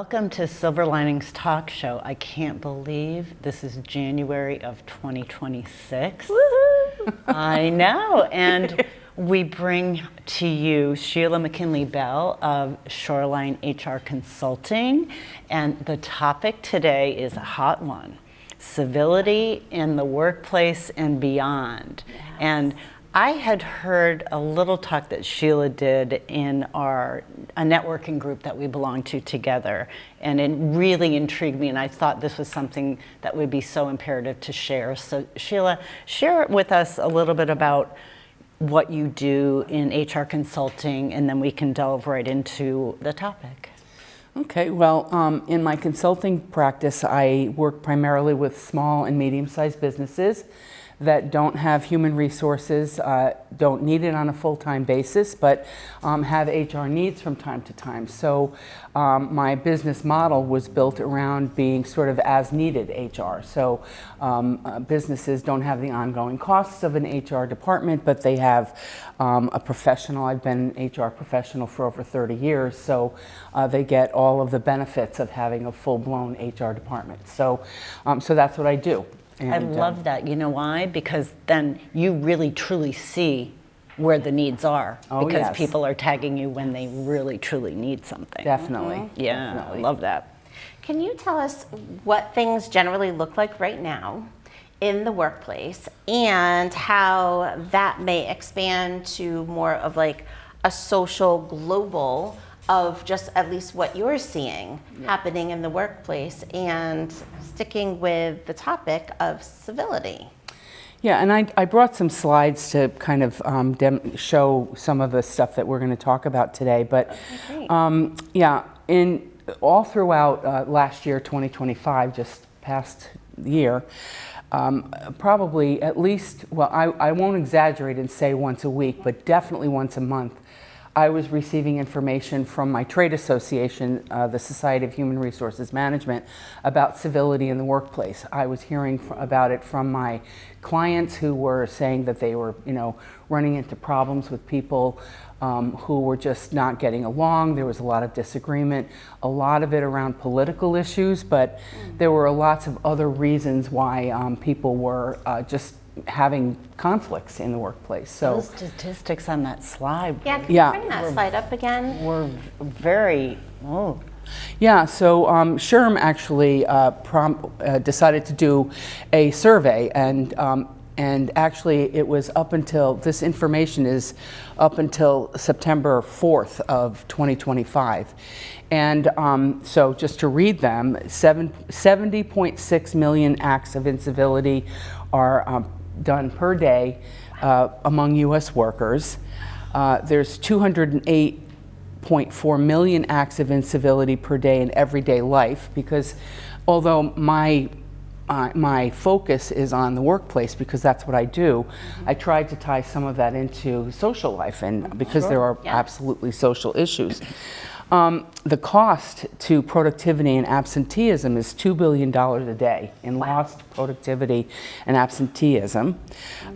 Welcome to Silver Linings Talk Show. I can't believe this is January of 2026. Woohoo! I know, and we bring to you Sheila McKinley-Bell of Shoreline HR Consulting, and the topic today is a hot one: civility in the workplace and beyond. Yes. And I had heard a little talk that Sheila did in a networking group that we belong to together, and it really intrigued me, and I thought this was something that would be so imperative to share. So Sheila, share with us a little bit about what you do in HR consulting, and then we can delve right into the topic. Okay, well, in my consulting practice, I work primarily with small and medium-sized businesses that don't have human resources, don't need it on a full-time basis, but have HR needs from time to time. So my business model was built around being sort of as-needed HR. So businesses don't have the ongoing costs of an HR department, but they have a professional. I've been an HR professional for over 30 years, so they get all of the benefits of having a full-blown HR department. So, so that's what I do. And, I love that. You know why? Because then you really truly see where the needs are. Oh, because yes. people are tagging you when they really truly need something. Definitely. Mm-hmm. Yeah, definitely. I love that. Can you tell us what things generally look like right now in the workplace and how that may expand to more of like a social global of just at least what you're seeing happening in the workplace, and sticking with the topic of civility? Yeah, and I brought some slides to kind of show some of the stuff that we're going to talk about today. But yeah, all throughout last year, 2025, just past year, probably at least, well, I won't exaggerate and say once a week, but definitely once a month, I was receiving information from my trade association, the Society of Human Resources Management, about civility in the workplace. I was hearing about it from my clients who were saying that they were, running into problems with people who were just not getting along. There was a lot of disagreement, a lot of it around political issues, but there were lots of other reasons why people were just having conflicts in the workplace. So those statistics on that slide. Yeah, can you bring that slide up again? We're very, Yeah, so SHRM actually decided to do a survey, and actually it was up until, this information is up until September 4th of 2025. And so just to read them, 70.6 million acts of incivility are done per day among U.S. workers. There's 208.4 million acts of incivility per day in everyday life, because although my focus is on the workplace, because that's what I do, I tried to tie some of that into social life, and because there are absolutely social issues. The cost to productivity and absenteeism is $2 billion a day in lost productivity and absenteeism.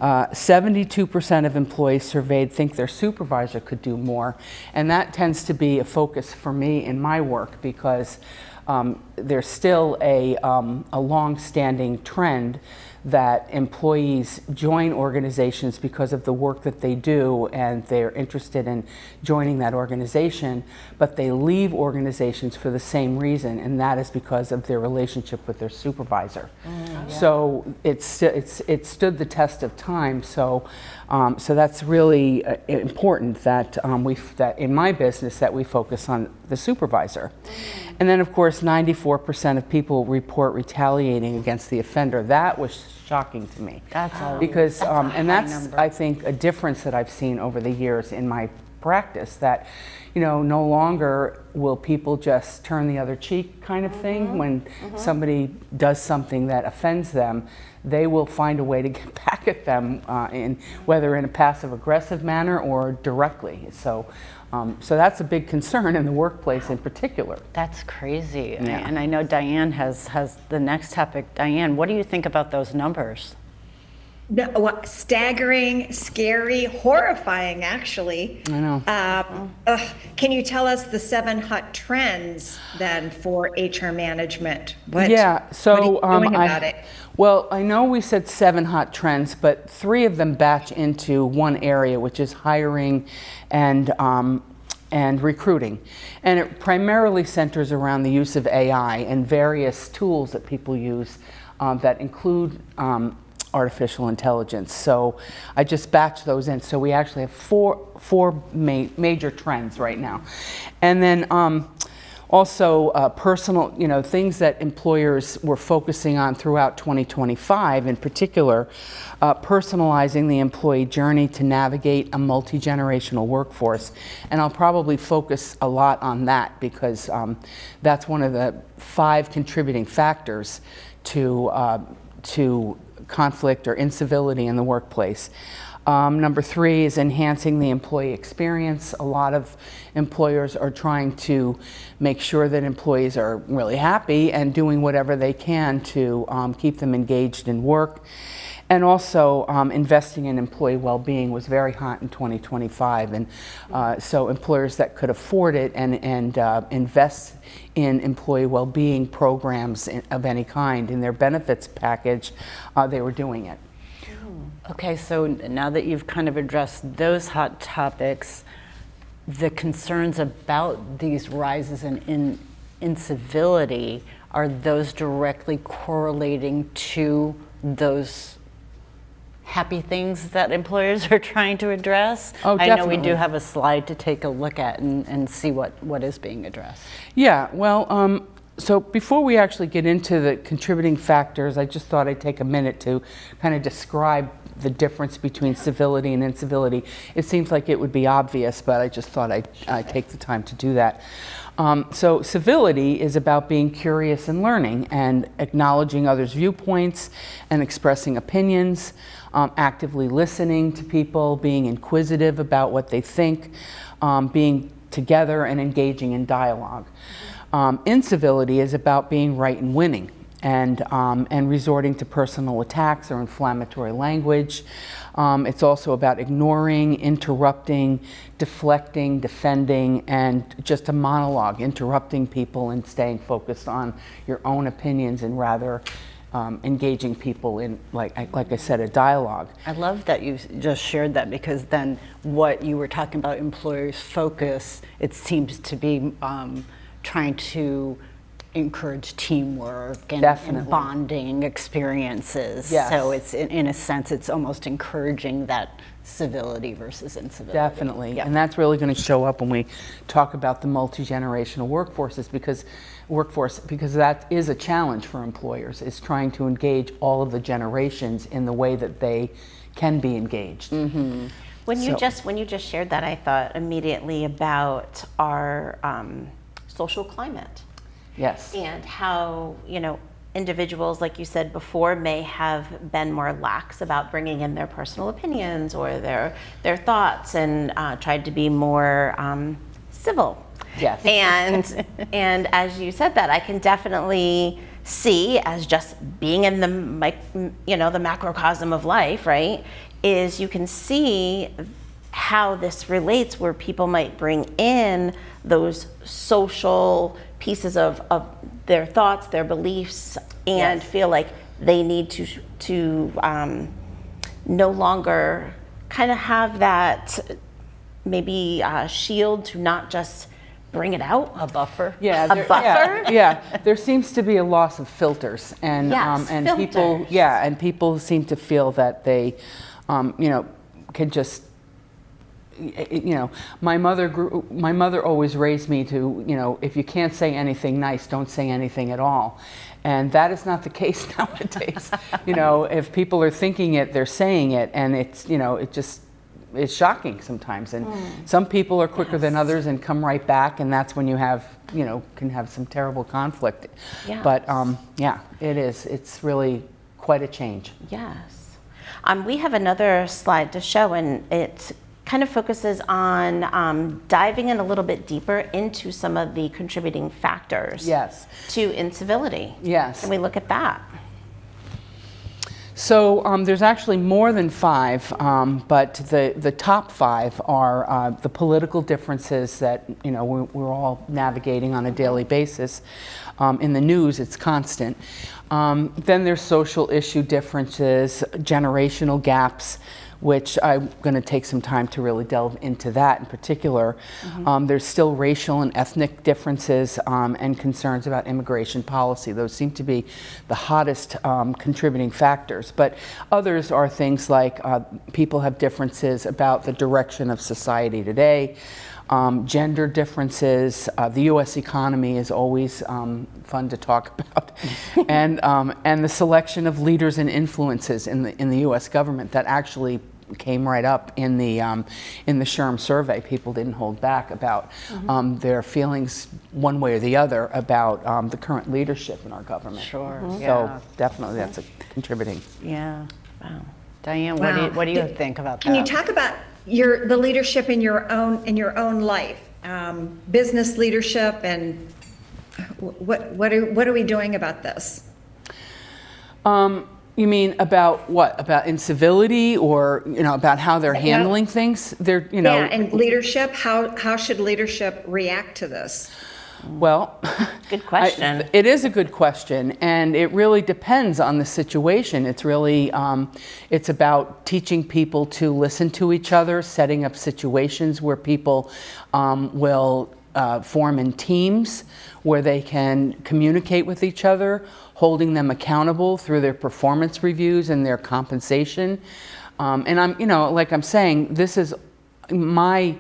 72% of employees surveyed think their supervisor could do more, and that tends to be a focus for me in my work, because there's still a long-standing trend that employees join organizations because of the work that they do, and they're interested in joining that organization, but they leave organizations for the same reason, and that is because of their relationship with their supervisor. So it stood the test of time. So so that's really important that that in my business that we focus on the supervisor. And then, of course, 94% of people report retaliating against the offender. That was shocking to me. That's a, because that's and that's number. I think a difference that I've seen over the years in my practice, that no longer will people just turn the other cheek kind of thing when somebody does something that offends them. They will find a way to get back at them, whether in a passive-aggressive manner or directly. So that's a big concern in the workplace in particular. That's crazy. Yeah. And I know Diane has the next topic. Diane, what do you think about those numbers? No, staggering, scary, horrifying, actually. I know. Can you tell us the 7 hot trends then for HR management? What, Yeah, so what are you doing about it? Well, I know we said 7 hot trends, but 3 of them batch into one area, which is hiring and recruiting. And it primarily centers around the use of AI and various tools that people use that include artificial intelligence. So I just batched those in. So we actually have four major trends right now. And then also personal, things that employers were focusing on throughout 2025, in particular, personalizing the employee journey to navigate a multi-generational workforce. And I'll probably focus a lot on that because that's one of the 5 contributing factors to conflict or incivility in the workplace. Number 3 is enhancing the employee experience. A lot of employers are trying to make sure that employees are really happy and doing whatever they can to keep them engaged in work. And also investing in employee well-being was very hot in 2025. And so employers that could afford it and invest in employee well-being programs of any kind in their benefits package, they were doing it. Okay, so now that you've kind of addressed those hot topics, the concerns about these rises in incivility, are those directly correlating to those happy things that employers are trying to address? Oh, I know we definitely. do have a slide to take a look at and see what is being addressed. Yeah, well, so before we actually get into the contributing factors, I just thought I'd take a minute to kind of describe the difference between civility and incivility. It seems like it would be obvious, but I just thought I'd take the time to do that. So civility is about being curious and learning and acknowledging others' viewpoints and expressing opinions, actively listening to people, being inquisitive about what they think, being together and engaging in dialogue. Incivility is about being right and winning and resorting to personal attacks or inflammatory language. It's also about ignoring, interrupting, deflecting, defending, and just a monologue, interrupting people and staying focused on your own opinions and rather engaging people in, like I said, a dialogue. I love that you just shared that, because then what you were talking about, employers' focus, it seems to be trying to encourage teamwork and Definitely. bonding experiences. Yes. So it's in a sense, it's almost encouraging that civility versus incivility. Definitely, Yeah. and that's really going to show up when we talk about the multi-generational workforce, because that is a challenge for employers, is trying to engage all of the generations in the way that they can be engaged. Mm-hmm. When you just shared that, I thought immediately about our social climate. Yes. And how, individuals, like you said before, may have been more lax about bringing in their personal opinions or their thoughts and tried to be more civil. Yes. And as you said that, I can definitely see, as just being in the macrocosm of life, right, is you can see how this relates, where people might bring in those social pieces of their thoughts, their beliefs, and Yes. feel like they need to no longer kind of have that maybe shield to not just bring it out. A buffer. Yeah, A buffer? Yeah, there seems to be a loss of filters, and Yes, and filters. people seem to feel that they, can just. My mother always raised me to, if you can't say anything nice, don't say anything at all. And that is not the case nowadays. If people are thinking it, they're saying it, and it's, it's shocking sometimes. And some people are quicker than others and come right back, and that's when you have, can have some terrible conflict. Yes. But it is. It's really quite a change. Yes. We have another slide to show, and it kind of focuses on diving in a little bit deeper into some of the contributing factors Yes. to incivility. Yes. Can we look at that? So there's actually more than 5, but the top 5 are the political differences that we're all navigating on a daily basis. In the news, it's constant. Then there's social issue differences, generational gaps, which I'm going to take some time to really delve into that in particular. There's still racial and ethnic differences and concerns about immigration policy. Those seem to be the hottest contributing factors. But others are things like people have differences about the direction of society today, gender differences. The U.S. economy is always fun to talk about, and the selection of leaders and influences in the U.S. government that actually came right up in the SHRM survey. People didn't hold back about their feelings one way or the other about the current leadership in our government. Sure. So definitely that's a contributing. Yeah. Wow. Diane, Wow. what do you think about that? Can you talk about the leadership in your own life, business leadership, and what are we doing about this? You mean about what? About incivility, or about how they're handling things? They're Yeah, and leadership. How should leadership react to this? Well, Good question. It is a good question, and it really depends on the situation. It's really, it's about teaching people to listen to each other, setting up situations where people will form in teams where they can communicate with each other, holding them accountable through their performance reviews and their compensation. And I'm, like I'm saying, this is my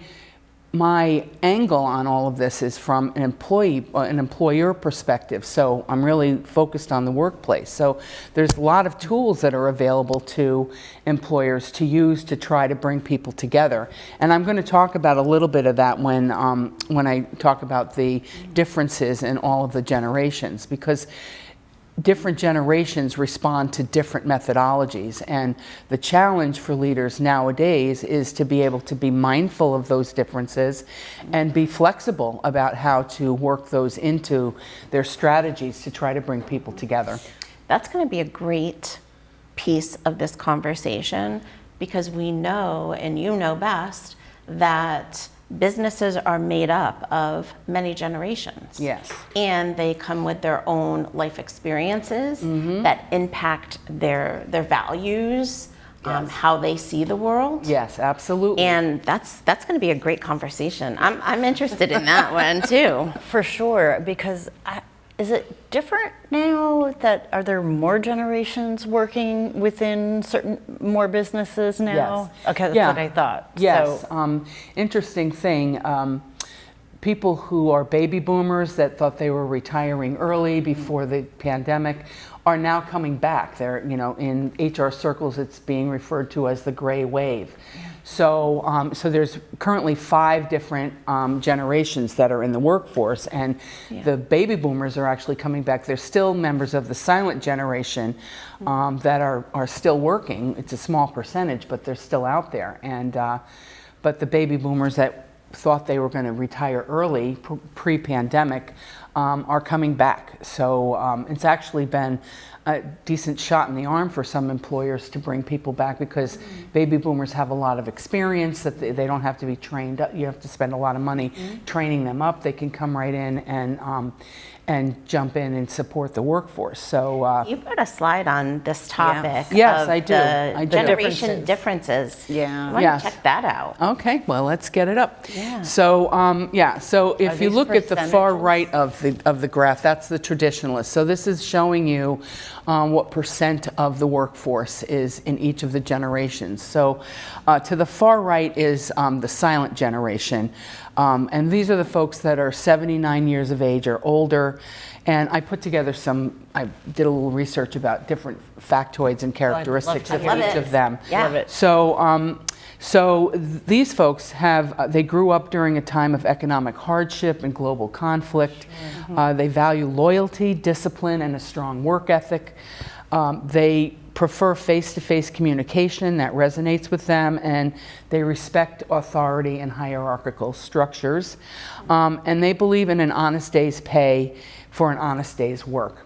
angle on all of this is from an employer perspective. So I'm really focused on the workplace. So there's a lot of tools that are available to employers to use to try to bring people together. And I'm going to talk about a little bit of that when I talk about the differences in all of the generations, because different generations respond to different methodologies, and the challenge for leaders nowadays is to be able to be mindful of those differences and be flexible about how to work those into their strategies to try to bring people together. That's going to be a great piece of this conversation, because we know, and you know best, that businesses are made up of many generations. Yes. And they come with their own life experiences that impact their values, how they see the world. Yes, absolutely. And that's going to be a great conversation. I'm interested in that one too. For sure, because is it different now that are there more generations working within certain more businesses now? Yes. Okay, that's what I thought. Yes. So, Interesting thing. People who are baby boomers that thought they were retiring early before the pandemic are now coming back. They're, in HR circles, it's being referred to as the gray wave. So, so there's currently 5 different generations that are in the workforce, and the baby boomers are actually coming back. They're still members of the silent generation that are still working. It's a small percentage, but they're still out there. And but the baby boomers that thought they were going to retire early, pre-pandemic, are coming back. So it's actually been a decent shot in the arm for some employers to bring people back, because baby boomers have a lot of experience that they don't have to be trained up. You have to spend a lot of money training them up. They can come right in and jump in and support the workforce. So You put a slide on this topic. Yes, of I do. The I do. generation differences. Yeah. Why don't you check that out? okay, well, let's get it up. Yeah. So so if you these look at the far percentages? right of the graph, that's the traditionalist. So this is showing you what percent of the workforce is in each of the generations. So to the far right is the silent generation. And these are the folks that are 79 years of age or older. And I put together I did a little research about different factoids and characteristics to of hear each it. of them. Yeah. Love it. So these folks they grew up during a time of economic hardship and global conflict. They value loyalty, discipline, and a strong work ethic. They prefer face-to-face communication that resonates with them, and they respect authority and hierarchical structures. And they believe in an honest day's pay for an honest day's work.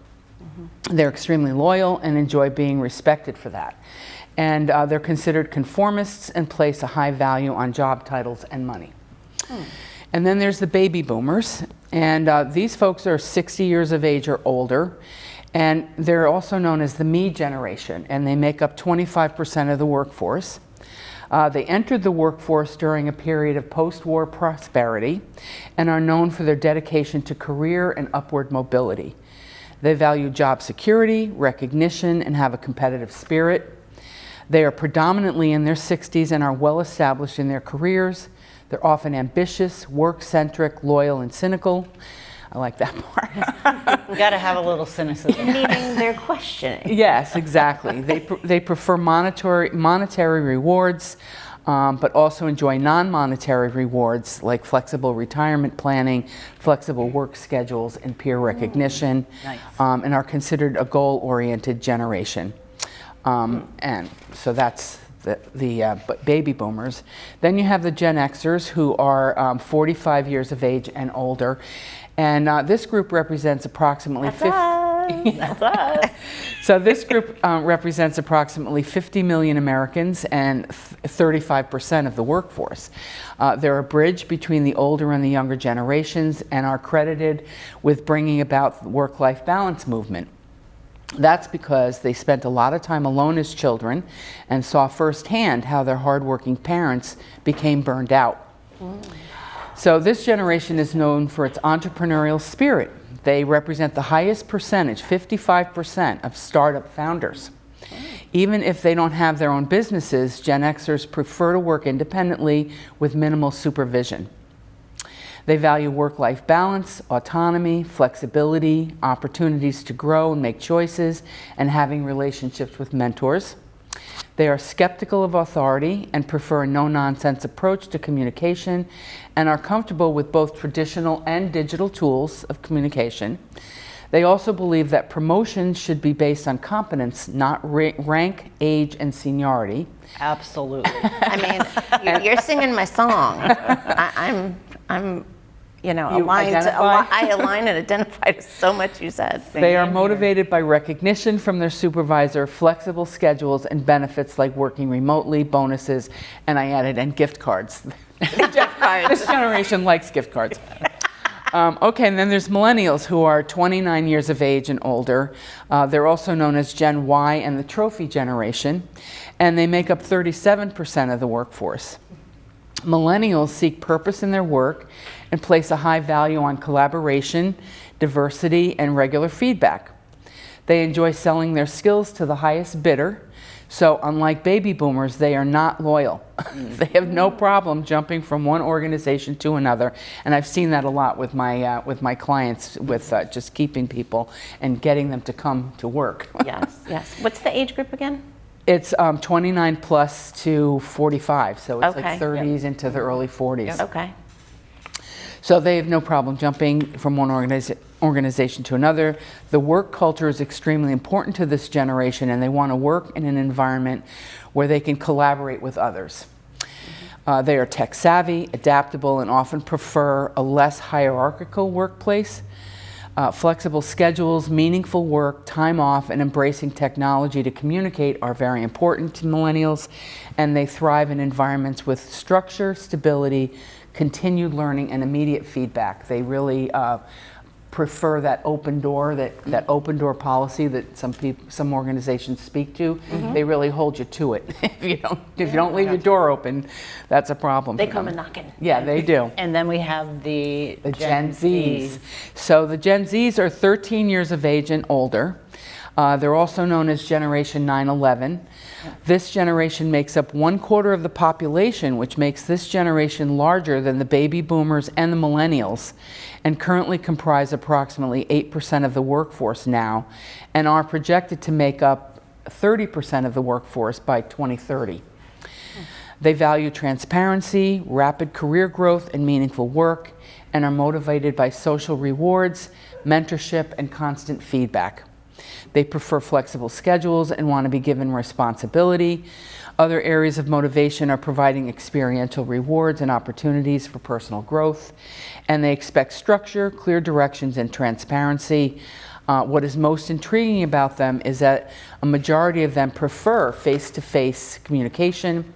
They're extremely loyal and enjoy being respected for that. And they're considered conformists and place a high value on job titles and money. And then there's the baby boomers. And these folks are 60 years of age or older. And they're also known as the me generation. And they make up 25% of the workforce. They entered the workforce during a period of post-war prosperity and are known for their dedication to career and upward mobility. They value job security, recognition, and have a competitive spirit. They are predominantly in their 60s and are well established in their careers. They're often ambitious, work-centric, loyal, and cynical. I like that part. We got to have a little cynicism. Meaning they're questioning. Yes, exactly. They prefer monetary rewards, but also enjoy non-monetary rewards like flexible retirement planning, flexible work schedules, and peer recognition, Nice. And are considered a goal-oriented generation. And so that's the baby boomers. Then you have the Gen Xers, who are 45 years of age and older. And this group represents approximately That's us. So this group represents approximately 50 million Americans and 35% of the workforce. They're a bridge between the older and the younger generations and are credited with bringing about the work-life balance movement. That's because they spent a lot of time alone as children and saw firsthand how their hardworking parents became burned out. So this generation is known for its entrepreneurial spirit. They represent the highest percentage, 55% of startup founders. Even if they don't have their own businesses, Gen Xers prefer to work independently with minimal supervision. They value work-life balance, autonomy, flexibility, opportunities to grow and make choices, and having relationships with mentors. They are skeptical of authority and prefer a no-nonsense approach to communication and are comfortable with both traditional and digital tools of communication. They also believe that promotions should be based on competence, not rank, age, and seniority. Absolutely. I mean, you're singing my song. I'm You aligned. identify? I align and identify to so much you said. They are motivated by recognition from their supervisor, flexible schedules, and benefits like working remotely, bonuses, and I added, and gift cards. Gift cards. This generation likes gift cards. Okay, and then there's millennials who are 29 years of age and older. They're also known as Gen Y and the trophy generation, and they make up 37% of the workforce. Millennials seek purpose in their work and place a high value on collaboration, diversity, and regular feedback. They enjoy selling their skills to the highest bidder. So unlike baby boomers, they are not loyal. They have no problem jumping from one organization to another. And I've seen that a lot with my clients, with just keeping people and getting them to come to work. Yes, yes. What's the age group again? It's 29 plus to 45, so it's Okay. like 30s into the early 40s. Okay. So they have no problem jumping from one organization to another. The work culture is extremely important to this generation, and they want to work in an environment where they can collaborate with others. They are tech savvy, adaptable, and often prefer a less hierarchical workplace. Flexible schedules, meaningful work, time off, and embracing technology to communicate are very important to millennials, and they thrive in environments with structure, stability, continued learning, and immediate feedback. They really prefer that open door, that open door policy that some organizations speak to. They really hold you to it. If you don't leave your door open, that's a problem. They for come them. a knocking. Yeah, they do. And then we have the Gen Zs. So the Gen Zs are 13 years of age and older. They're also known as Generation 9/11. This generation makes up 1/4 of the population, which makes this generation larger than the baby boomers and the millennials, and currently comprise approximately 8% of the workforce now, and are projected to make up 30% of the workforce by 2030. They value transparency, rapid career growth, and meaningful work, and are motivated by social rewards, mentorship, and constant feedback. They prefer flexible schedules and want to be given responsibility. Other areas of motivation are providing experiential rewards and opportunities for personal growth. And they expect structure, clear directions, and transparency. What is most intriguing about them is that a majority of them prefer face-to-face communication,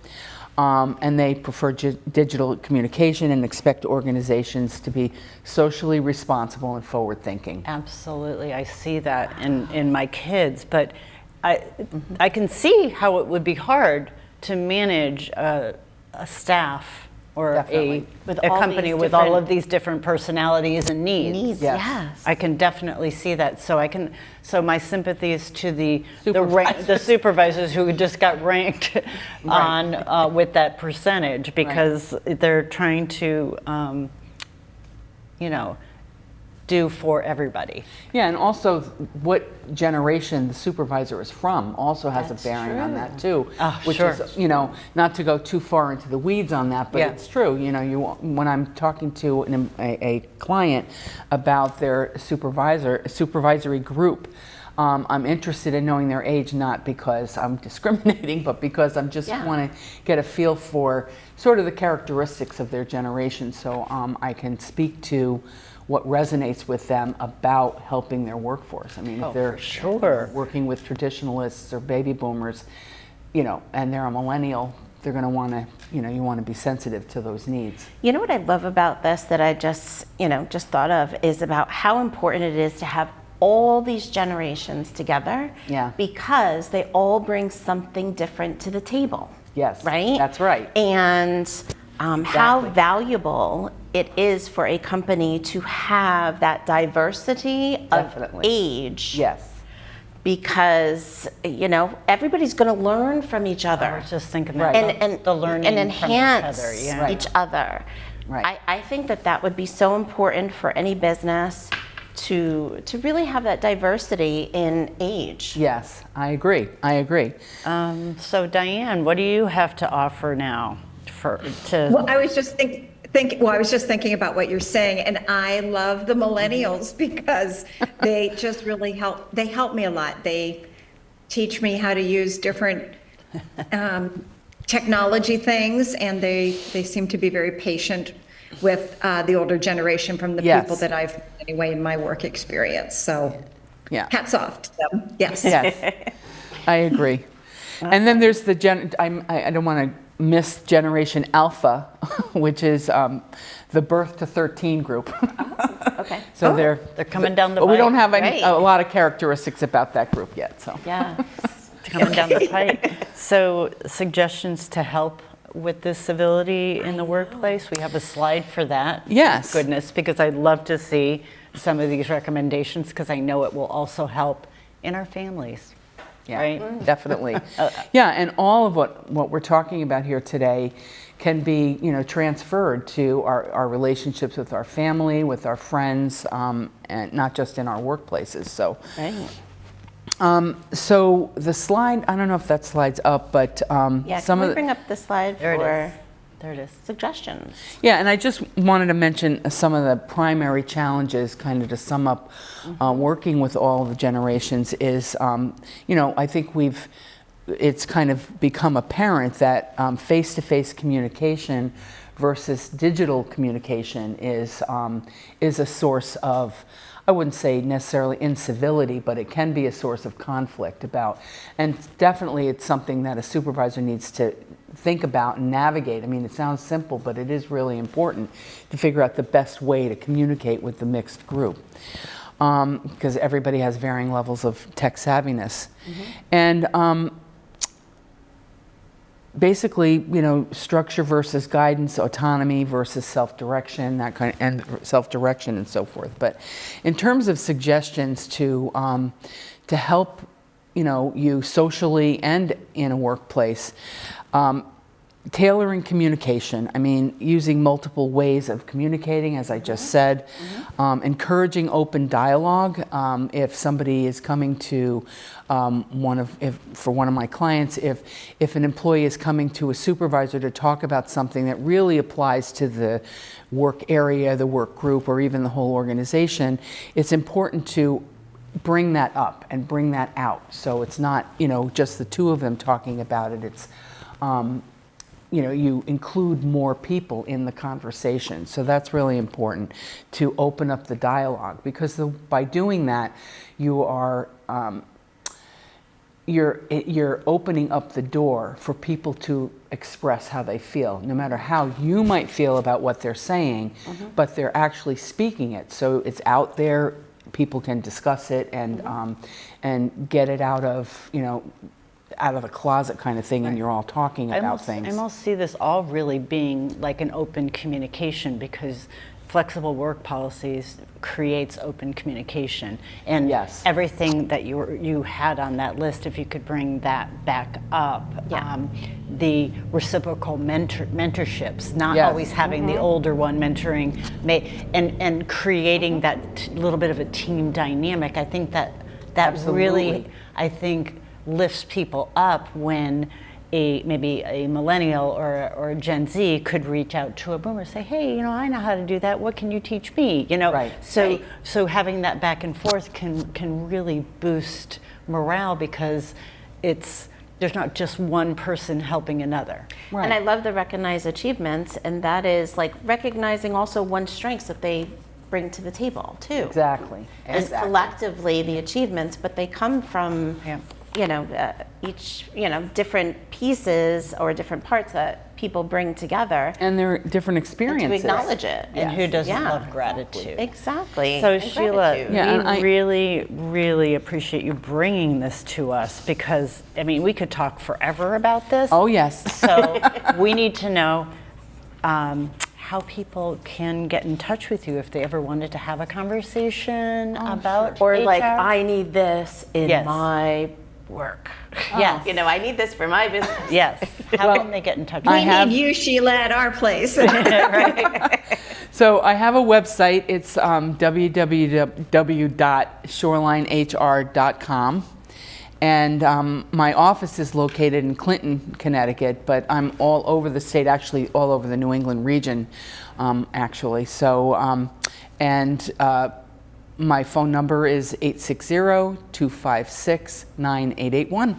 and they prefer digital communication and expect organizations to be socially responsible and forward-thinking. Absolutely, I see that in my kids, but I can see how it would be hard to manage a staff or Definitely. a company with all of these different personalities and needs. Yes. I can definitely see that. So my sympathies to the Supervisors. supervisors who just got ranked on with that percentage, because they're trying to, do for everybody. Yeah, and also what generation the supervisor is from also has a bearing on that too. Which Sure. is, not to go too far into the weeds on that, but it's true. When I'm talking to a client about their supervisory group, I'm interested in knowing their age, not because I'm discriminating, but because I'm just want to get a feel for sort of the characteristics of their generation, so I can speak to what resonates with them about helping their workforce. I mean, if they're working with traditionalists or baby boomers, and they're a millennial, they're going to want to, you want to be sensitive to those needs. You know what I love about this that I just thought of is about how important it is to have all these generations together. Yeah. Because they all bring something different to the table. Yes. Right? That's right. And how valuable it is for a company to have that diversity Definitely. of age. Yes. Because, everybody's going to learn from each other. I was just thinking that. And the learning and enhance from each other. each other. Right. I think that would be so important for any business to really have that diversity in age. Yes, I agree. So Diane, what do you have to offer now Well, I was just thinking about what you're saying, and I love the millennials because they just really help me a lot. They teach me how to use different technology things, and they seem to be very patient with the older generation from the people that I've met anyway in my work experience. So hats off to them. Yes. Yes, I agree. And then there's I don't want to miss Generation Alpha, which is the birth to 13 group. Okay. So they're coming down the but we pike. don't have a lot of characteristics about that group yet. So Yeah. coming down the pike. So suggestions to help with this civility in the workplace. We have a slide for that. Yes. Thank goodness, because I'd love to see some of these recommendations, because I know it will also help in our families. yeah, Right? definitely. Yeah, and all of what we're talking about here today can be transferred to our relationships with our family, with our friends, and not just in our workplaces. So. Right. So the slide, I don't know if that slide's up, but Yeah, some can of we bring up the slide There it for is. There it is. suggestions? Yeah, and I just wanted to mention some of the primary challenges, kind of to sum up working with all the generations is, I think it's kind of become apparent that face-to-face communication versus digital communication is a source of, I wouldn't say necessarily incivility, but it can be a source of conflict and definitely it's something that a supervisor needs to think about and navigate. I mean, it sounds simple, but it is really important to figure out the best way to communicate with the mixed group, because everybody has varying levels of tech savviness. And basically, structure versus guidance, autonomy versus self-direction, that kind of, and self-direction and so forth. But in terms of suggestions to help, you socially and in a workplace, tailoring communication. I mean, using multiple ways of communicating, as I just said. Encouraging open dialogue. If somebody is coming to for one of my clients, if an employee is coming to a supervisor to talk about something that really applies to the work area, the work group, or even the whole organization, it's important to bring that up and bring that out. So it's not, just the two of them talking about it. It's you include more people in the conversation. So that's really important, to open up the dialogue, because by doing that, you are you're opening up the door for people to express how they feel, no matter how you might feel about what they're saying, but they're actually speaking it. So it's out there, people can discuss it and get it out of, out of the closet kind of thing, and you're all talking about things. I almost see this all really being like an open communication, because flexible work policies creates open communication. And Yes. everything that you had on that list, if you could bring that back up, the reciprocal mentorships, not Yes. always having the older one mentoring, and creating that little bit of a team dynamic. I think that really, Absolutely. I think, lifts people up when maybe a millennial or a Gen Z could reach out to a boomer and say, hey, I know how to do that. What can you teach me? Right. So having that back and forth can really boost morale, because there's not just one person helping another. Right. And I love the recognize achievements, and that is like recognizing also one's strengths that they bring to the table too. Exactly. And collectively the achievements, but they come from each different pieces or different parts that people bring together, And there are different and experiences. to acknowledge it. And who doesn't Yeah. love gratitude? Exactly. So And Sheila, gratitude. Yeah, and we I- really, really appreciate you bringing this to us, because, we could talk forever about this. Oh, yes. So we need to know how people can get in touch with you if they ever wanted to have a conversation about Or like, HR. I need this in Yes. my work. Yes. I need this for my business. Yes. How Well, can they get in touch I with you? have- We need you, Sheila, at our place. So I have a website. It's www.shorelinehr.com. And my office is located in Clinton, Connecticut, but I'm all over the state, actually all over the New England region, actually. So, my phone number is 860-256-9881.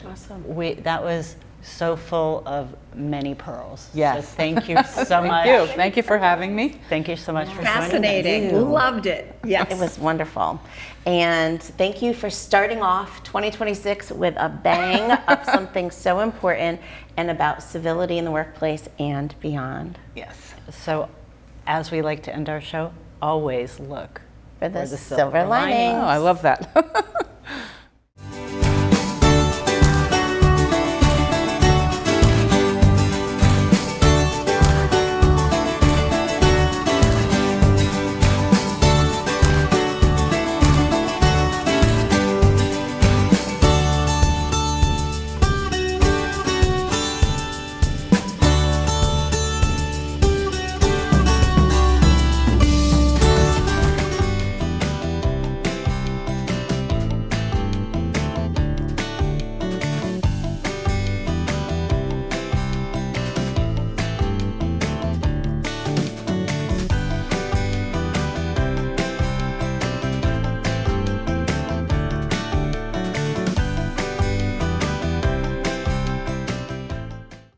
Awesome. That was so full of many pearls. Yes. So thank you so much. Thank you. Thank you for having me. Thank you so much for joining us. Fascinating. Loved it. Yes. It was wonderful. And thank you for starting off 2026 with a bang of something so important and about civility in the workplace and beyond. Yes. So, as we like to end our show, always look For the for silver lining. Oh, I love that.